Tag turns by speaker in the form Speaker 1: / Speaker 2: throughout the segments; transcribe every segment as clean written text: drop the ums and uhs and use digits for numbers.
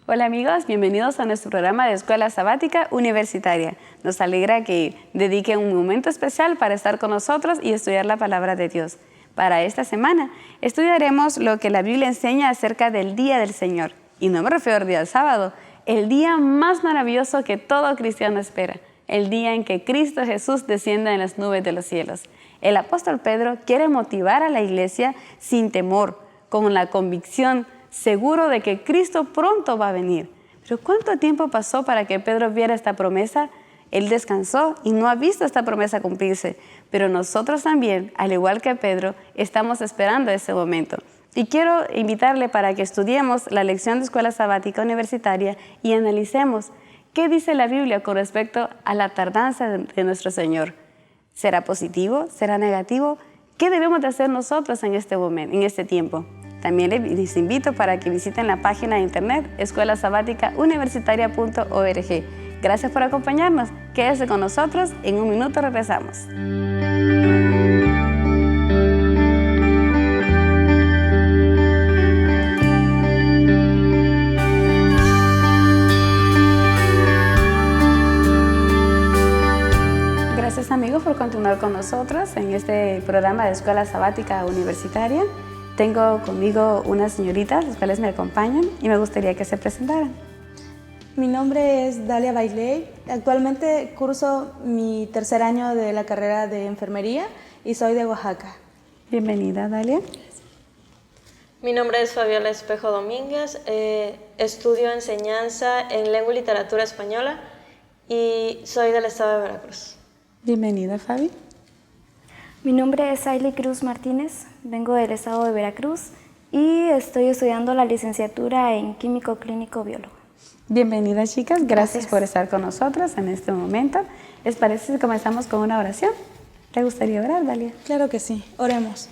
Speaker 1: Hola amigos, bienvenidos a nuestro programa de Escuela Sabática Universitaria. Nos alegra que dediquen un momento especial para estar con nosotros y estudiar la palabra de Dios. Para esta semana estudiaremos lo que la Biblia enseña acerca del Día del Señor. Y no me refiero al día del sábado, el día más maravilloso que todo cristiano espera, el día en que Cristo Jesús descienda en las nubes de los cielos. El apóstol Pedro quiere motivar a la iglesia sin temor, con la convicción seguro de que Cristo pronto va a venir. Pero ¿cuánto tiempo pasó para que Pedro viera esta promesa? Él descansó y no ha visto esta promesa cumplirse. Pero nosotros también, al igual que Pedro, estamos esperando ese momento. Y quiero invitarle para que estudiemos la lección de Escuela Sabática Universitaria y analicemos qué dice la Biblia con respecto a la tardanza de nuestro Señor. ¿Será positivo? ¿Será negativo? ¿Qué debemos de hacer nosotros en este momento, en este tiempo? También les invito para que visiten la página de internet escuelasabaticauniversitaria.org. Gracias por acompañarnos. Quédese con nosotros. En un minuto regresamos. Gracias amigos por continuar con nosotros en este programa de Escuela Sabática Universitaria. Tengo conmigo unas señoritas, las cuales me acompañan y me gustaría que se presentaran.
Speaker 2: Mi nombre es Dalia Bailey. Actualmente curso mi tercer año de la carrera de enfermería y soy de Oaxaca.
Speaker 1: Bienvenida, Dalia.
Speaker 3: Mi nombre es Fabiola Espejo Domínguez. Estudio enseñanza en lengua y literatura española y soy del estado de Veracruz.
Speaker 1: Bienvenida, Fabi.
Speaker 4: Mi nombre es Ailey Cruz Martínez, vengo del estado de Veracruz y estoy estudiando la licenciatura en Químico Clínico Biólogo.
Speaker 1: Bienvenidas chicas, gracias por estar con nosotros en este momento. ¿Les parece si comenzamos con una oración? ¿Te gustaría orar, Dalia?
Speaker 2: Claro que sí, oremos.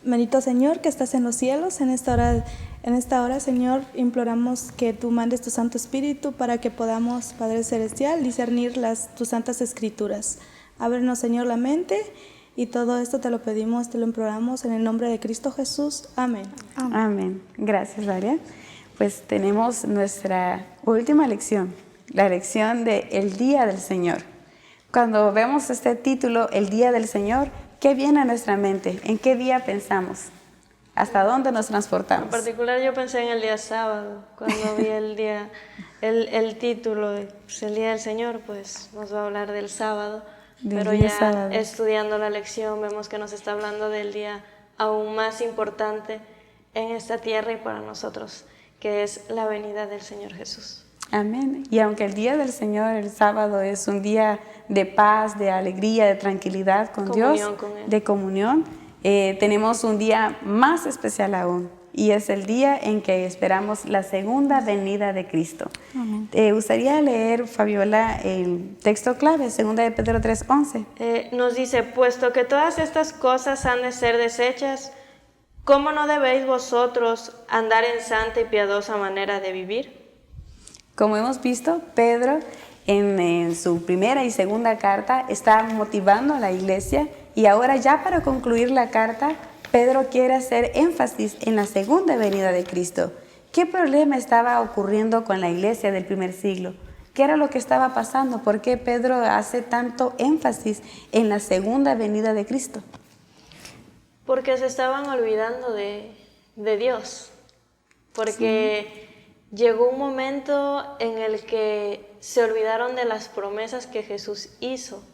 Speaker 2: Bendito Señor que estás en los cielos, en esta hora, Señor, imploramos que tú mandes tu Santo Espíritu para que podamos, Padre Celestial, discernir tus santas escrituras. Ábrenos, Señor, la mente. Y todo esto te lo pedimos, te lo imploramos en el nombre de Cristo Jesús. Amén.
Speaker 1: Amén. Gracias, Dalia. Pues tenemos nuestra última lección, la lección de El Día del Señor. Cuando vemos este título, El Día del Señor, ¿qué viene a nuestra mente? ¿En qué día pensamos? ¿Hasta dónde nos transportamos?
Speaker 3: En particular yo pensé en el día sábado, cuando vi el título de el Día del Señor, pues nos va a hablar del sábado. Pero ya estudiando la lección vemos que nos está hablando del día aún más importante en esta tierra y para nosotros, que es la venida del Señor Jesús.
Speaker 1: Amén. Y aunque el Día del Señor, el sábado, es un día de paz, de alegría, de tranquilidad con Dios,
Speaker 3: con Él.
Speaker 1: de comunión, tenemos un día más especial aún. Y es el día en que esperamos la segunda venida de Cristo. ¿Te gustaría leer, Fabiola, el texto clave, 2 de Pedro 3:11?
Speaker 3: Nos dice, puesto que todas estas cosas han de ser desechas, ¿cómo no debéis vosotros andar en santa y piadosa manera de vivir?
Speaker 1: Como hemos visto, Pedro en su primera y segunda carta está motivando a la iglesia y ahora ya para concluir la carta, Pedro quiere hacer énfasis en la segunda venida de Cristo. ¿Qué problema estaba ocurriendo con la iglesia del primer siglo? ¿Qué era lo que estaba pasando? ¿Por qué Pedro hace tanto énfasis en la segunda venida de Cristo?
Speaker 3: Porque se estaban olvidando de Dios. Porque llegó un momento en el que se olvidaron de las promesas que Jesús hizo,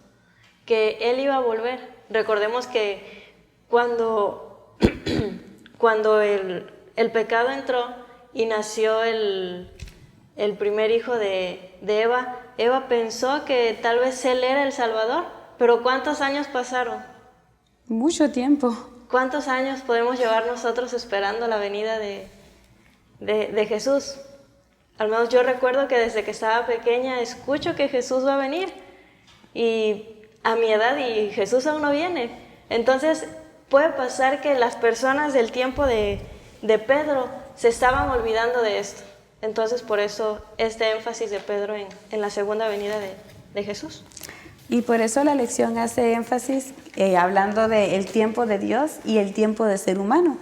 Speaker 3: que Él iba a volver. Recordemos que cuando el pecado entró y nació el primer hijo de Eva, Eva pensó que tal vez Él era el Salvador, pero ¿cuántos años pasaron?
Speaker 1: Mucho tiempo.
Speaker 3: ¿Cuántos años podemos llevar nosotros esperando la venida de Jesús? Al menos yo recuerdo que desde que estaba pequeña escucho que Jesús va a venir y a mi edad y Jesús aún no viene. Entonces puede pasar que las personas del tiempo de Pedro se estaban olvidando de esto. Entonces por eso este énfasis de Pedro en la segunda venida de Jesús.
Speaker 1: Y por eso la lección hace énfasis hablando del tiempo de Dios y el tiempo de ser humano.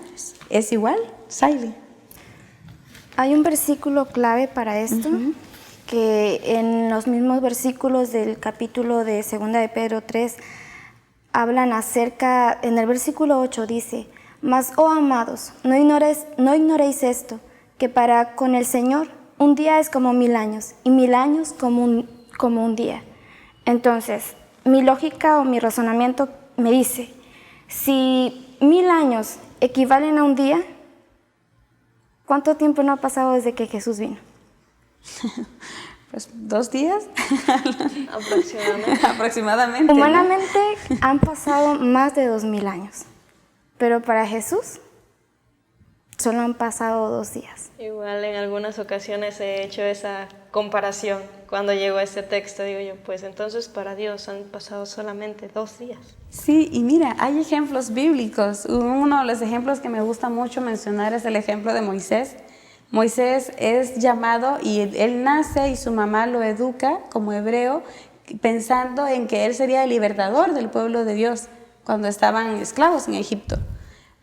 Speaker 1: ¿Es igual, Saily?
Speaker 4: Hay un versículo clave para esto, que en los mismos versículos del capítulo de 2 de Pedro 3 hablan acerca, en el versículo 8 dice: mas, oh amados, no ignoréis esto, que para con el Señor un día es como 1000 años, y 1000 años como un día. Entonces, mi lógica o mi razonamiento me dice, si 1000 años equivalen a un día, ¿cuánto tiempo no ha pasado desde que Jesús vino?
Speaker 1: Pues 2 días
Speaker 3: Aproximadamente.
Speaker 1: aproximadamente. ¿no?
Speaker 4: Humanamente han pasado más de 2000 años, pero para Jesús solo han pasado 2 días.
Speaker 3: Igual en algunas ocasiones he hecho esa comparación cuando llego a este texto, digo yo, pues entonces para Dios han pasado solamente 2 días.
Speaker 1: Sí, y mira, hay ejemplos bíblicos. Uno de los ejemplos que me gusta mucho mencionar es el ejemplo de Moisés. Moisés es llamado y él nace y su mamá lo educa como hebreo, pensando en que él sería el libertador del pueblo de Dios cuando estaban esclavos en Egipto.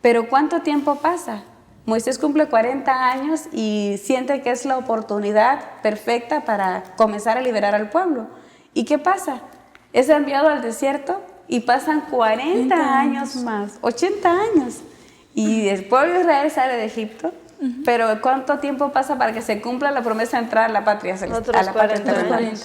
Speaker 1: Pero ¿cuánto tiempo pasa? Moisés cumple 40 años y siente que es la oportunidad perfecta para comenzar a liberar al pueblo. ¿Y qué pasa? Es enviado al desierto y pasan 40 años más, 80 años. Y el pueblo de Israel sale de Egipto. Pero ¿cuánto tiempo pasa para que se cumpla la promesa de entrar a la patria celestial?
Speaker 3: Otros 40
Speaker 2: años.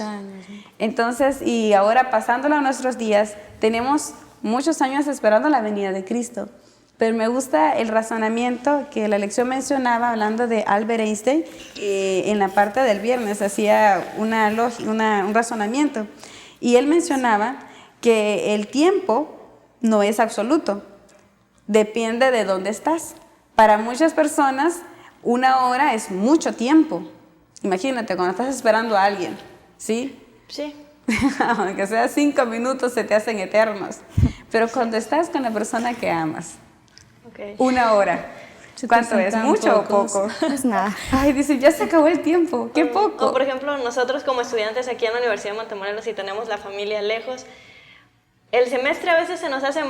Speaker 1: Entonces, y ahora pasándolo a nuestros días, tenemos muchos años esperando la venida de Cristo. Pero me gusta el razonamiento que la lección mencionaba, hablando de Albert Einstein, en la parte del viernes, hacía un razonamiento. Y él mencionaba que el tiempo no es absoluto, depende de dónde estás. Para muchas personas, 1 hora es mucho tiempo. Imagínate, cuando estás esperando a alguien, ¿sí?
Speaker 3: Sí.
Speaker 1: Aunque sea 5 minutos, se te hacen eternos. Pero cuando estás con la persona que amas,
Speaker 3: Okay.
Speaker 1: 1 hora, ¿cuánto es? ¿Mucho o poco?
Speaker 4: Es nada.
Speaker 1: Ay, dice, ya se acabó el tiempo, qué poco.
Speaker 3: O por ejemplo, nosotros como estudiantes aquí en la Universidad de Montemorelos y tenemos la familia lejos, el semestre a veces se nos hace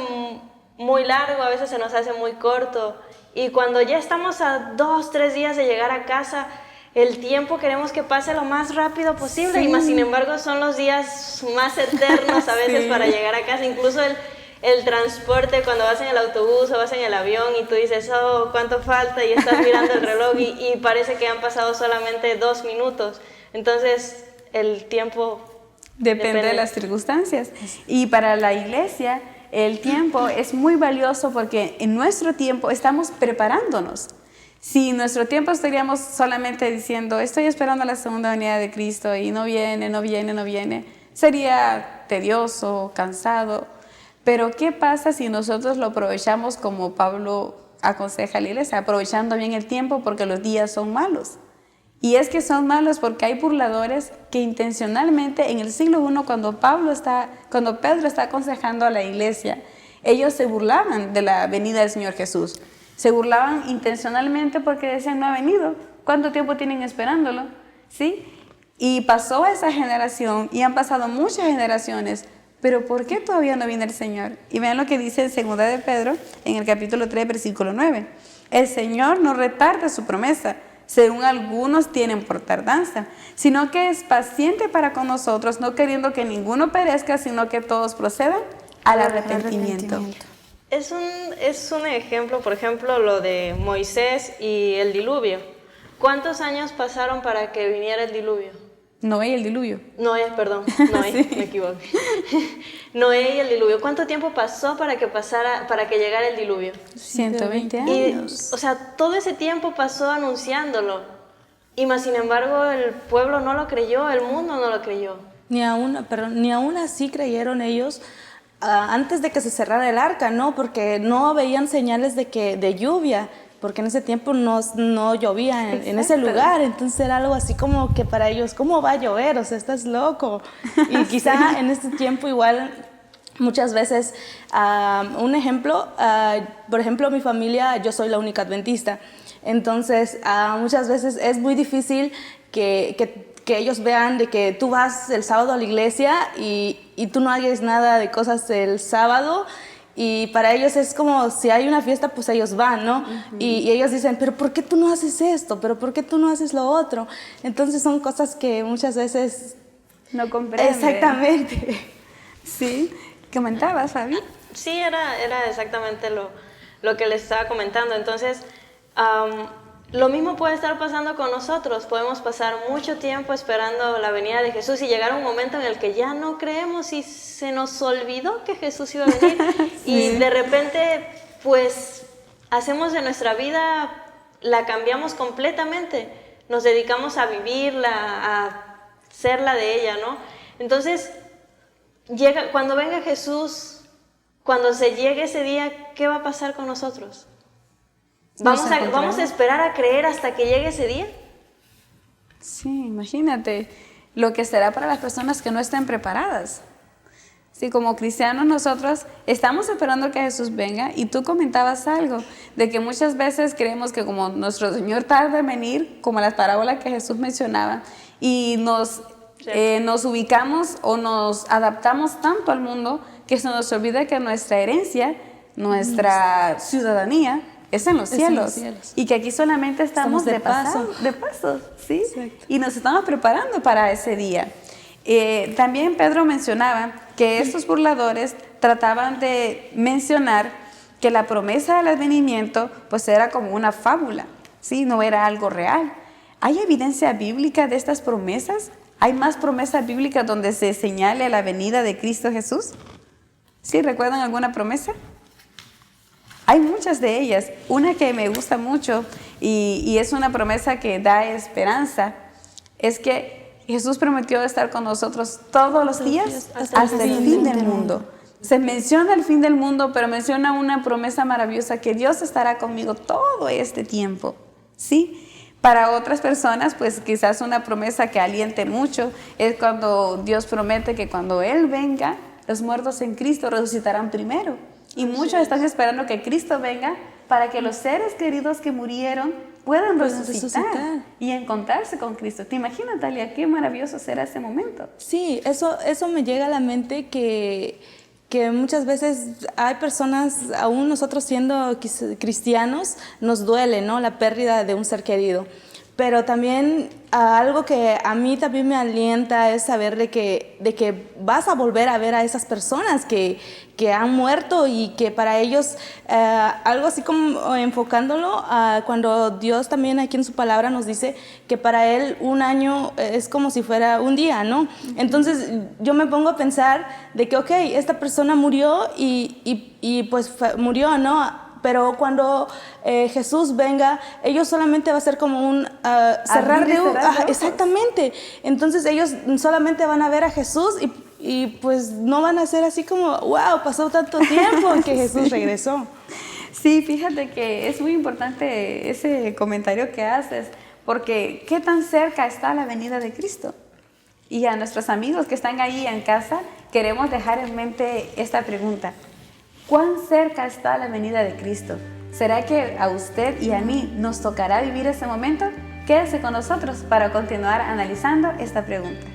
Speaker 3: muy largo, a veces se nos hace muy corto, y cuando ya estamos a 2, 3 días de llegar a casa, el tiempo queremos que pase lo más rápido posible, y más sin embargo son los días más eternos a veces para llegar a casa. Incluso el transporte, cuando vas en el autobús o vas en el avión y tú dices, oh, ¿cuánto falta? Y estás mirando el reloj y parece que han pasado solamente 2 minutos. Entonces, el tiempo
Speaker 1: Depende de las circunstancias. Y para la iglesia, el tiempo es muy valioso porque en nuestro tiempo estamos preparándonos. Si en nuestro tiempo estaríamos solamente diciendo, estoy esperando la segunda venida de Cristo y no viene, sería tedioso, cansado. Pero ¿qué pasa si nosotros lo aprovechamos como Pablo aconseja a la iglesia? Aprovechando bien el tiempo porque los días son malos. Y es que son malos porque hay burladores que intencionalmente en el siglo I, cuando Pedro está aconsejando a la iglesia, ellos se burlaban de la venida del Señor Jesús. Se burlaban intencionalmente porque decían, no ha venido. ¿Cuánto tiempo tienen esperándolo? ¿Sí? Y pasó esa generación y han pasado muchas generaciones. Pero ¿por qué todavía no viene el Señor? Y vean lo que dice en 2 de Pedro, en el capítulo 3, versículo 9. El Señor no retarda su promesa, según algunos tienen por tardanza, sino que es paciente para con nosotros, no queriendo que ninguno perezca, sino que todos procedan al arrepentimiento.
Speaker 3: Es un ejemplo, por ejemplo, lo de Moisés y el diluvio. ¿Cuántos años pasaron para que viniera el diluvio?
Speaker 1: Noé y el diluvio.
Speaker 3: Noé, sí. Me equivoqué. Noé y el diluvio. ¿Cuánto tiempo pasó para que llegara el diluvio?
Speaker 1: 120 años.
Speaker 3: O sea, todo ese tiempo pasó anunciándolo. Y más sin embargo, el pueblo no lo creyó, el mundo no lo creyó.
Speaker 2: Ni aún así creyeron ellos antes de que se cerrara el arca, ¿no? Porque no veían señales de lluvia. Porque en ese tiempo no llovía en ese lugar, entonces era algo así como que para ellos, ¿cómo va a llover? O sea, estás loco. Y quizá en este tiempo igual muchas veces, un ejemplo, por ejemplo, mi familia, yo soy la única adventista, entonces muchas veces es muy difícil que ellos vean de que tú vas el sábado a la iglesia y tú no hagas nada de cosas el sábado, Y para ellos es como si hay una fiesta, pues ellos van, ¿no? Y ellos dicen, pero ¿por qué tú no haces esto? ¿Pero por qué tú no haces lo otro? Entonces son cosas que muchas veces...
Speaker 1: No comprenden.
Speaker 2: Exactamente.
Speaker 1: Sí, comentabas, Fabi.
Speaker 3: Sí, era exactamente lo que les estaba comentando. Entonces, lo mismo puede estar pasando con nosotros. Podemos pasar mucho tiempo esperando la venida de Jesús y llegar a un momento en el que ya no creemos y se nos olvidó que Jesús iba a venir. Sí. Y de repente, pues, hacemos de nuestra vida, la cambiamos completamente. Nos dedicamos a vivirla, a ser la de ella, ¿no? Entonces, cuando venga Jesús, cuando se llegue ese día, ¿qué va a pasar con nosotros? ¿Vamos a esperar a creer hasta que llegue ese día?
Speaker 1: Sí, imagínate lo que será para las personas que no estén preparadas. Sí, como cristianos nosotros estamos esperando que Jesús venga, y tú comentabas algo, de que muchas veces creemos que como nuestro Señor tarda en venir, como las parábolas que Jesús mencionaba, y nos ubicamos o nos adaptamos tanto al mundo que se nos olvida que nuestra herencia, nuestra ciudadanía, es en los cielos. Y que aquí solamente estamos de paso, ¿sí? Exacto. Y nos estamos preparando para ese día. También Pedro mencionaba que estos burladores trataban de mencionar que la promesa del advenimiento pues era como una fábula, ¿sí? No era algo real. ¿Hay evidencia bíblica de estas promesas? ¿Hay más promesas bíblicas donde se señale la venida de Cristo Jesús? ¿Sí? ¿Recuerdan alguna promesa? Hay muchas de ellas. Una que me gusta mucho y es una promesa que da esperanza, es que Jesús prometió estar con nosotros todos los días hasta el fin del mundo. Se menciona el fin del mundo, pero menciona una promesa maravillosa, que Dios estará conmigo todo este tiempo, ¿sí? Para otras personas, pues quizás una promesa que aliente mucho es cuando Dios promete que cuando Él venga, los muertos en Cristo resucitarán primero. Y muchos están esperando que Cristo venga para que los seres queridos que murieron puedan resucitar y encontrarse con Cristo. ¿Te imaginas, Talia, qué maravilloso será ese momento?
Speaker 2: Sí, eso me llega a la mente que muchas veces hay personas, aún nosotros siendo cristianos, nos duele, ¿no?, la pérdida de un ser querido. Pero también algo que a mí también me alienta es saber de que vas a volver a ver a esas personas que han muerto, y que para ellos, algo así como enfocándolo, cuando Dios también aquí en su palabra nos dice que para Él un año es como si fuera un día, ¿no? Entonces yo me pongo a pensar de que, ok, esta persona murió y pues murió, ¿no? Pero cuando Jesús venga, ellos solamente va a ser como un cerrar de ojos. Exactamente. Entonces ellos solamente van a ver a Jesús y pues no van a ser así como, wow, pasó tanto tiempo que Jesús regresó.
Speaker 1: Sí, fíjate que es muy importante ese comentario que haces, porque ¿qué tan cerca está la venida de Cristo? Y a nuestros amigos que están ahí en casa, queremos dejar en mente esta pregunta. ¿Cuán cerca está la venida de Cristo? ¿Será que a usted y a mí nos tocará vivir ese momento? Quédese con nosotros para continuar analizando esta pregunta.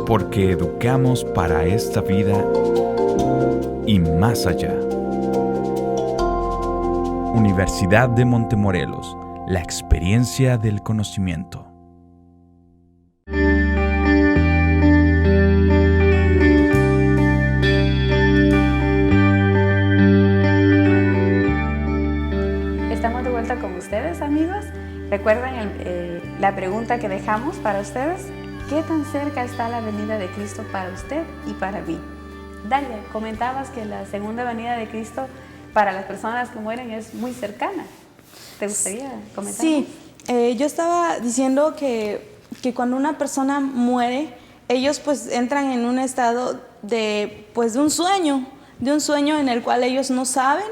Speaker 5: Porque educamos para esta vida y más allá. Universidad de Montemorelos, la experiencia del conocimiento.
Speaker 1: Estamos de vuelta con ¿Recuerdan la pregunta que dejamos para ustedes? ¿Qué tan cerca está la venida de Cristo para usted y para mí? Dalia, comentabas que la segunda venida de Cristo para las personas que mueren es muy cercana. ¿Te gustaría comentar?
Speaker 2: Sí, yo estaba diciendo que cuando una persona muere, ellos pues entran en un estado de un sueño en el cual ellos no saben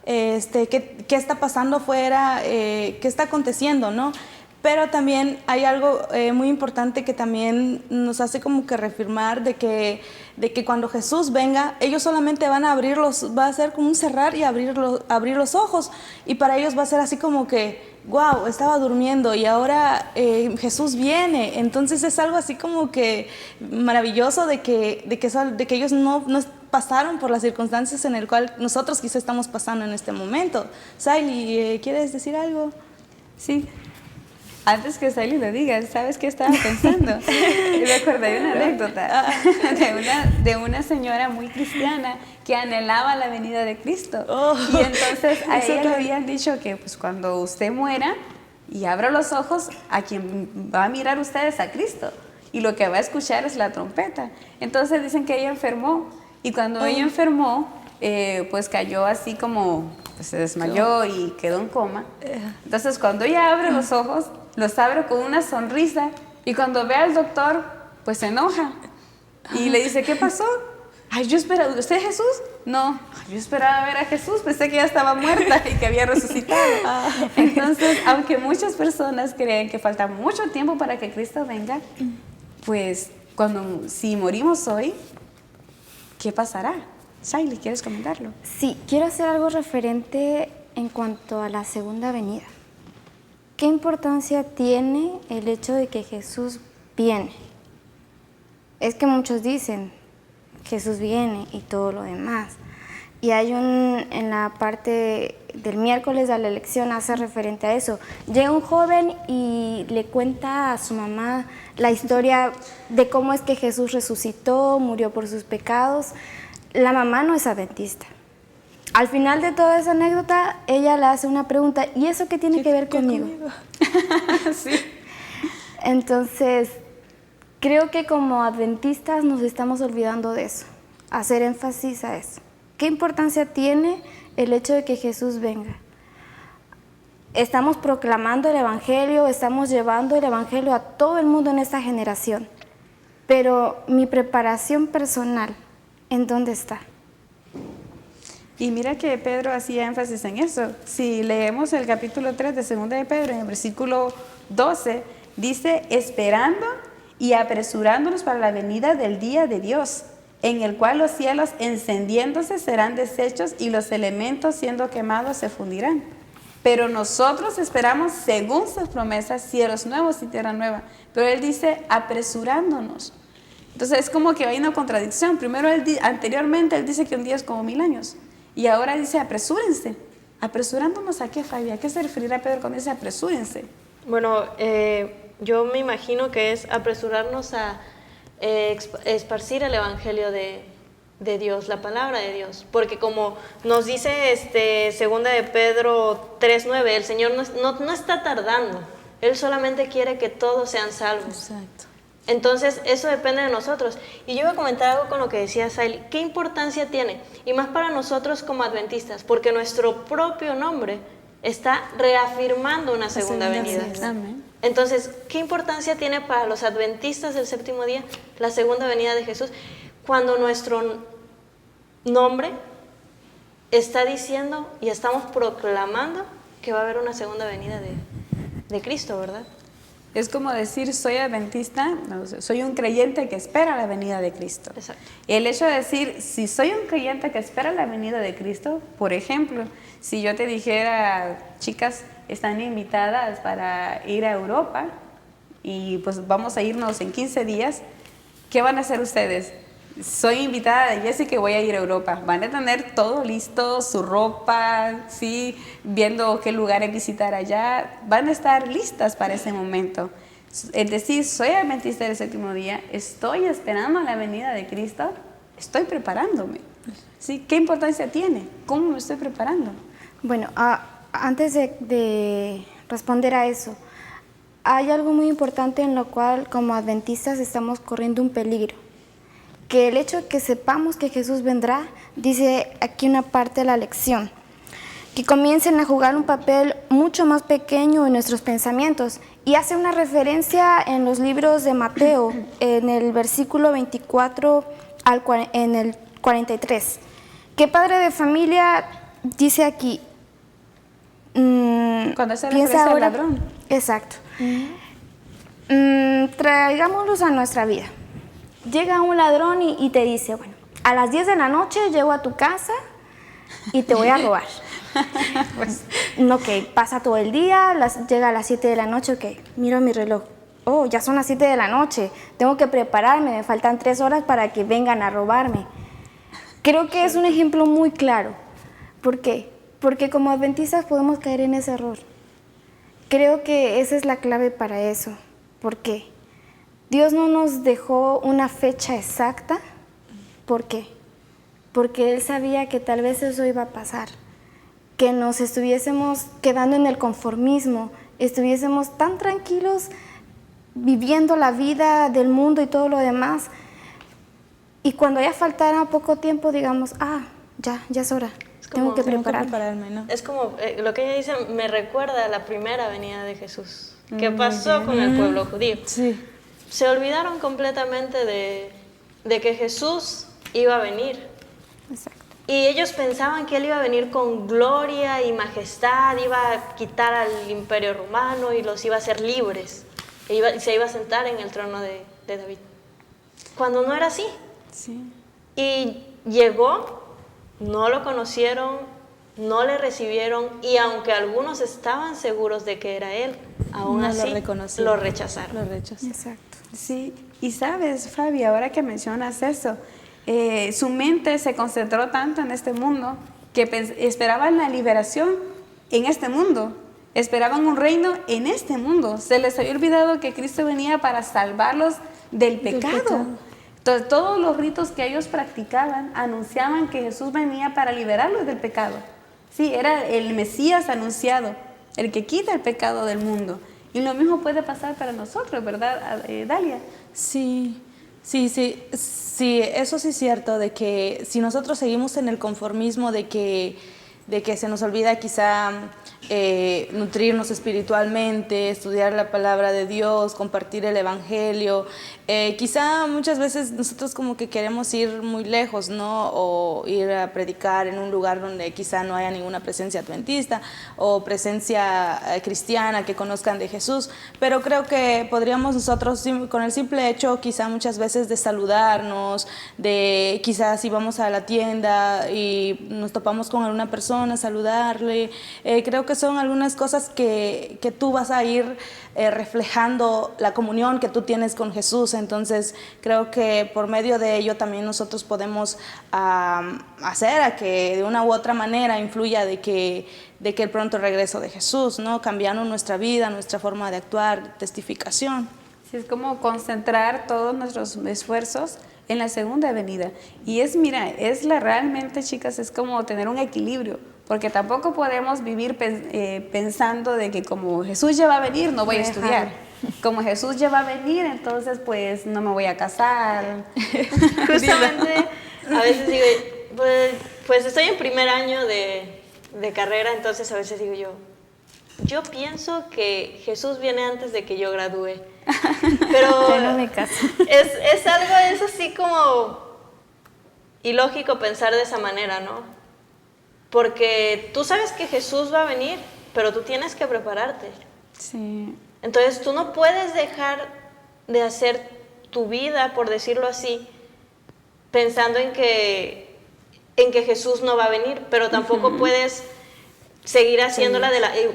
Speaker 2: qué está pasando afuera, qué está aconteciendo, ¿no? Pero también hay algo muy importante que también nos hace como que reafirmar de que cuando Jesús venga, ellos solamente van a va a ser como un cerrar y abrir los ojos, y para ellos va a ser así como que, wow, estaba durmiendo y ahora Jesús viene. Entonces es algo así como que maravilloso de que ellos no pasaron por las circunstancias en el cual nosotros quizá estamos pasando en este momento. Saily, ¿quieres decir algo?
Speaker 1: Sí. Antes que Saily lo diga, ¿sabes qué estaba pensando? Me acordé de una anécdota de una señora muy cristiana que anhelaba la venida de Cristo. Y entonces a ella le habían dicho que pues, cuando usted muera y abra los ojos, a quien va a mirar usted es a Cristo. Y lo que va a escuchar es la trompeta. Entonces dicen que ella enfermó. Y cuando ella enfermó, pues cayó así como, pues se desmayó y quedó en coma. Entonces cuando ella abre los ojos, los abre con una sonrisa, y cuando ve al doctor, pues se enoja y le dice, ¿qué pasó? Ay, yo esperaba, ¿usted es Jesús? No, yo esperaba ver a Jesús, pensé que ya estaba muerta y que había resucitado. Entonces, aunque muchas personas creen que falta mucho tiempo para que Cristo venga, pues si morimos hoy, ¿qué pasará? Saily, ¿quieres comentarlo?
Speaker 4: Sí, quiero hacer algo referente en cuanto a la segunda venida. ¿Qué importancia tiene el hecho de que Jesús viene? Es que muchos dicen, Jesús viene y todo lo demás. Y hay en la parte del miércoles de la lección hace referente a eso. Llega un joven y le cuenta a su mamá la historia de cómo es que Jesús resucitó, murió por sus pecados. La mamá no es adventista. Al final de toda esa anécdota, ella le hace una pregunta, ¿y eso qué tiene que ver conmigo?
Speaker 1: Sí.
Speaker 4: Entonces, creo que como adventistas nos estamos olvidando de eso, hacer énfasis a eso. ¿Qué importancia tiene el hecho de que Jesús venga? Estamos proclamando el Evangelio, estamos llevando el Evangelio a todo el mundo en esta generación, pero mi preparación personal, ¿en dónde está?
Speaker 1: Y mira que Pedro hacía énfasis en eso. Si leemos el capítulo 3 de 2 de Pedro, en el versículo 12, dice, esperando y apresurándonos para la venida del día de Dios, en el cual los cielos encendiéndose serán deshechos y los elementos siendo quemados se fundirán. Pero nosotros esperamos, según sus promesas, cielos nuevos y tierra nueva. Pero él dice, apresurándonos. Entonces es como que hay una contradicción. Primero, anteriormente él dice que un día es como 1000 años. Y ahora dice, apresúrense. ¿Apresurándonos a qué, Fabi? ¿A qué se referirá Pedro cuando dice apresúrense?
Speaker 3: Bueno, yo me imagino que es apresurarnos a esparcir el Evangelio de Dios, la palabra de Dios. Porque como nos dice segunda de Pedro 3:9, el Señor no está tardando. Él solamente quiere que todos sean salvos.
Speaker 2: Exacto.
Speaker 3: Entonces, eso depende de nosotros. Y yo iba a comentar algo con lo que decía Saily. ¿Qué importancia tiene? Y más para nosotros como adventistas, porque nuestro propio nombre está reafirmando una segunda venida.
Speaker 1: Amén.
Speaker 3: Entonces, ¿qué importancia tiene para los adventistas del séptimo día la segunda venida de Jesús? Cuando nuestro nombre está diciendo y estamos proclamando que va a haber una segunda venida de Cristo, ¿verdad?
Speaker 1: Es como decir, soy adventista, no, soy un creyente que espera la venida de Cristo.
Speaker 3: Exacto.
Speaker 1: El hecho de decir, si soy un creyente que espera la venida de Cristo, por ejemplo, si yo te dijera, chicas, están invitadas para ir a Europa y pues vamos a irnos en 15 días, ¿qué van a hacer ustedes? Soy invitada de Jessy que voy a ir a Europa. Van a tener todo listo, su ropa, ¿sí? Viendo qué lugares visitar allá. Van a estar listas para ese momento. Es decir, soy adventista del séptimo día, estoy esperando la venida de Cristo, estoy preparándome. ¿Sí? ¿Qué importancia tiene? ¿Cómo me estoy preparando?
Speaker 4: Bueno, antes de responder a eso, hay algo muy importante en lo cual como adventistas estamos corriendo un peligro. Que el hecho de que sepamos que Jesús vendrá, dice aquí una parte de la lección, que comiencen a jugar un papel mucho más pequeño en nuestros pensamientos. Y hace una referencia en los libros de Mateo, en el versículo 24 en el 43. ¿Qué padre de familia dice aquí?
Speaker 1: Cuando se refiere al ladrón.
Speaker 4: Exacto. Traigámoslos a nuestra vida. Llega un ladrón y te dice, bueno, a las 10 de la noche llego a tu casa y te voy a robar. Pues, ok, pasa todo el día, llega a las 7 de la noche, ok, miro mi reloj. Oh, ya son las 7 de la noche, tengo que prepararme, me faltan 3 horas para que vengan a robarme. Creo que es un ejemplo muy claro. ¿Por qué? Porque como adventistas podemos caer en ese error. Creo que esa es la clave para eso. ¿Por qué? Dios no nos dejó una fecha exacta. ¿Por qué? Porque Él sabía que tal vez eso iba a pasar. Que nos estuviésemos quedando en el conformismo, estuviésemos tan tranquilos viviendo la vida del mundo y todo lo demás. Y cuando ya faltara poco tiempo, digamos, ya es hora. Tengo que prepararme, ¿no?
Speaker 3: Es como lo que ella dice, me recuerda a la primera venida de Jesús. ¿Qué pasó con el pueblo judío?
Speaker 2: Sí.
Speaker 3: Se olvidaron completamente de que Jesús iba a venir.
Speaker 4: Exacto.
Speaker 3: Y ellos pensaban que Él iba a venir con gloria y majestad, iba a quitar al imperio romano y los iba a hacer libres. Y se iba a sentar en el trono de David. Cuando no era así.
Speaker 1: Sí.
Speaker 3: Y llegó, no lo conocieron, no le recibieron, y aunque algunos estaban seguros de que era Él, aún así lo rechazaron.
Speaker 4: Exacto.
Speaker 1: Sí, y sabes, Fabi, ahora que mencionas eso, su mente se concentró tanto en este mundo que esperaban la liberación en este mundo, esperaban un reino en este mundo. Se les había olvidado que Cristo venía para salvarlos del pecado. Entonces, todos los ritos que ellos practicaban anunciaban que Jesús venía para liberarlos del pecado. Sí, era el Mesías anunciado, el que quita el pecado del mundo. Y lo mismo puede pasar para nosotros, ¿verdad, Dalia?
Speaker 2: Sí, eso sí es cierto, de que si nosotros seguimos en el conformismo de que se nos olvida quizá nutrirnos espiritualmente, estudiar la palabra de Dios, compartir el evangelio. Quizá muchas veces nosotros como que queremos ir muy lejos, ¿no? O ir a predicar en un lugar donde quizá no haya ninguna presencia adventista o presencia cristiana que conozcan de Jesús. Pero creo que podríamos nosotros, con el simple hecho quizá muchas veces de saludarnos, de quizás si vamos a la tienda y nos topamos con alguna persona, saludarle. Creo que son algunas cosas que tú vas a ir reflejando la comunión que tú tienes con Jesús. Entonces creo que por medio de ello también nosotros podemos hacer a que de una u otra manera influya de que el pronto regreso de Jesús, ¿no? Cambiando nuestra vida, nuestra forma de actuar, testificación.
Speaker 1: Sí, es como concentrar todos nuestros esfuerzos en la segunda venida. Y realmente, chicas, es como tener un equilibrio, porque tampoco podemos vivir pensando de que como Jesús ya va a venir, no voy a estudiar. Como Jesús ya va a venir, entonces pues no me voy a casar.
Speaker 3: Justamente, a veces digo, pues estoy en primer año de carrera, entonces a veces digo yo pienso que Jesús viene antes de que yo gradúe. Pero
Speaker 4: no me caso.
Speaker 3: Es así como ilógico pensar de esa manera, ¿no? Porque tú sabes que Jesús va a venir, pero tú tienes que prepararte.
Speaker 1: Sí.
Speaker 3: Entonces tú no puedes dejar de hacer tu vida, por decirlo así, pensando en que Jesús no va a venir, pero tampoco puedes seguir haciéndola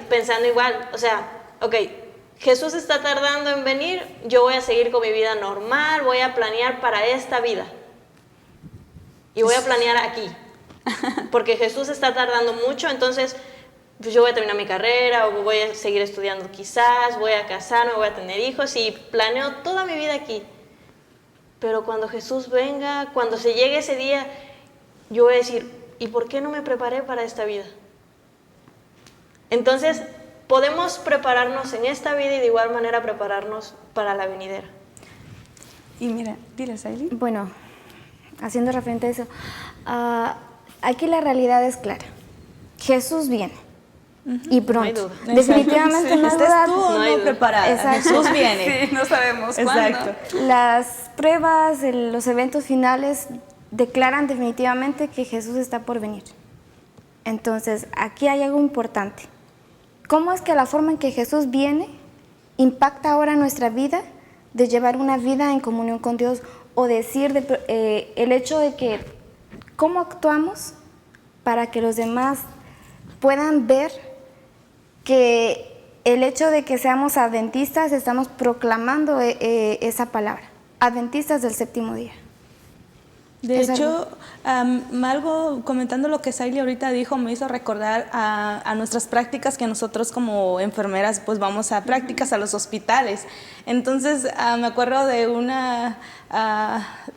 Speaker 3: pensando igual. O sea, ok, Jesús está tardando en venir, yo voy a seguir con mi vida normal, voy a planear para esta vida. Y voy a planear aquí. Porque Jesús está tardando mucho, entonces pues yo voy a terminar mi carrera, o voy a seguir estudiando quizás, voy a casarme, voy a tener hijos y planeo toda mi vida aquí. Pero cuando Jesús venga, cuando se llegue ese día, yo voy a decir, ¿y por qué no me preparé para esta vida? Entonces, podemos prepararnos en esta vida y de igual manera prepararnos para la venidera.
Speaker 1: Y mira, dile, Saily.
Speaker 4: Bueno, haciendo referente a eso, aquí la realidad es clara. Jesús viene. Y pronto.
Speaker 3: No hay duda.
Speaker 4: Definitivamente
Speaker 2: Sí.
Speaker 4: no hay
Speaker 2: ¿Estés
Speaker 4: duda.
Speaker 2: tú o
Speaker 3: No hay
Speaker 2: no
Speaker 3: duda.
Speaker 2: preparada?
Speaker 4: Exacto.
Speaker 2: Jesús viene.
Speaker 1: Sí, no sabemos
Speaker 2: Exacto.
Speaker 1: cuándo.
Speaker 4: Las pruebas, los eventos finales declaran definitivamente que Jesús está por venir. Entonces, aquí hay algo importante. ¿Cómo es que la forma en que Jesús viene impacta ahora nuestra vida de llevar una vida en comunión con Dios o decir el hecho de que cómo actuamos para que los demás puedan ver que el hecho de que seamos adventistas estamos proclamando esa palabra, adventistas del séptimo día?
Speaker 2: De
Speaker 4: Es
Speaker 2: hecho, algo comentando lo que Saily ahorita dijo me hizo recordar a nuestras prácticas que nosotros como enfermeras pues vamos a prácticas a los hospitales. Entonces me acuerdo de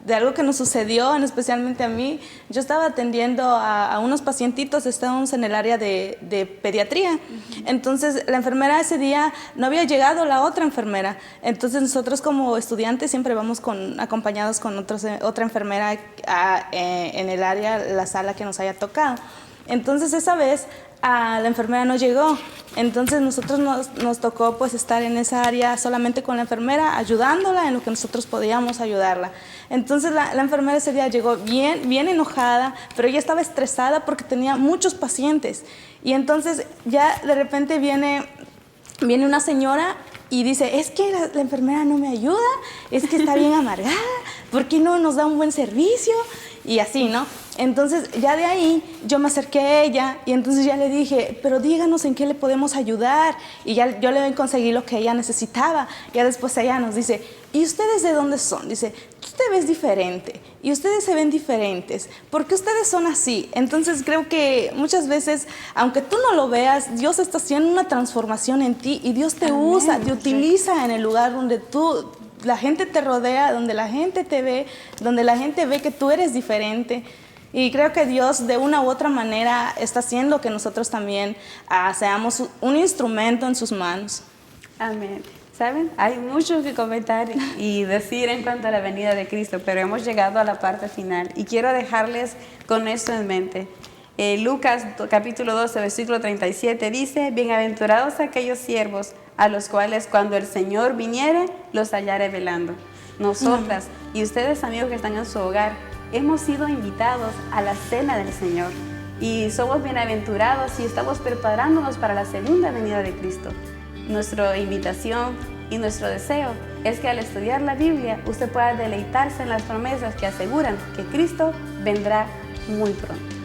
Speaker 2: de algo que nos sucedió, especialmente a mí. Yo estaba atendiendo a unos pacientitos, estábamos en el área de pediatría. Entonces la enfermera ese día no había llegado, la otra enfermera. Entonces nosotros como estudiantes siempre vamos acompañados con otra enfermera en el área, la sala que nos haya tocado. Entonces esa vez la enfermera no llegó, entonces nosotros nos tocó pues estar en esa área solamente con la enfermera, ayudándola en lo que nosotros podíamos ayudarla. Entonces la enfermera ese día llegó bien enojada, pero ella estaba estresada porque tenía muchos pacientes. Y entonces ya de repente viene una señora y dice, es que la enfermera no me ayuda, es que está bien amargada, ¿por qué no nos da un buen servicio? Y así, ¿no? Entonces ya de ahí yo me acerqué a ella y entonces ya le dije, pero díganos en qué le podemos ayudar. Y ya yo le conseguí lo que ella necesitaba. Ya después ella nos dice, ¿y ustedes de dónde son? Dice, tú te ves diferente y ustedes se ven diferentes. ¿Por qué ustedes son así? Entonces creo que muchas veces, aunque tú no lo veas, Dios está haciendo una transformación en ti y Dios te usa, te utiliza en el lugar donde la gente te rodea, donde la gente te ve, donde la gente ve que tú eres diferente. Y creo que Dios de una u otra manera está haciendo que nosotros también seamos un instrumento en sus manos.
Speaker 1: Amén. ¿Saben? Hay mucho que comentar y decir en cuanto a la venida de Cristo, pero hemos llegado a la parte final y quiero dejarles con esto en mente. Lucas capítulo 12, versículo 37 dice, bienaventurados aquellos siervos a los cuales cuando el Señor viniere los hallare velando. Nosotras y ustedes, amigos que están en su hogar, hemos sido invitados a la cena del Señor y somos bienaventurados y estamos preparándonos para la segunda venida de Cristo. Nuestra invitación y nuestro deseo es que al estudiar la Biblia usted pueda deleitarse en las promesas que aseguran que Cristo vendrá muy pronto.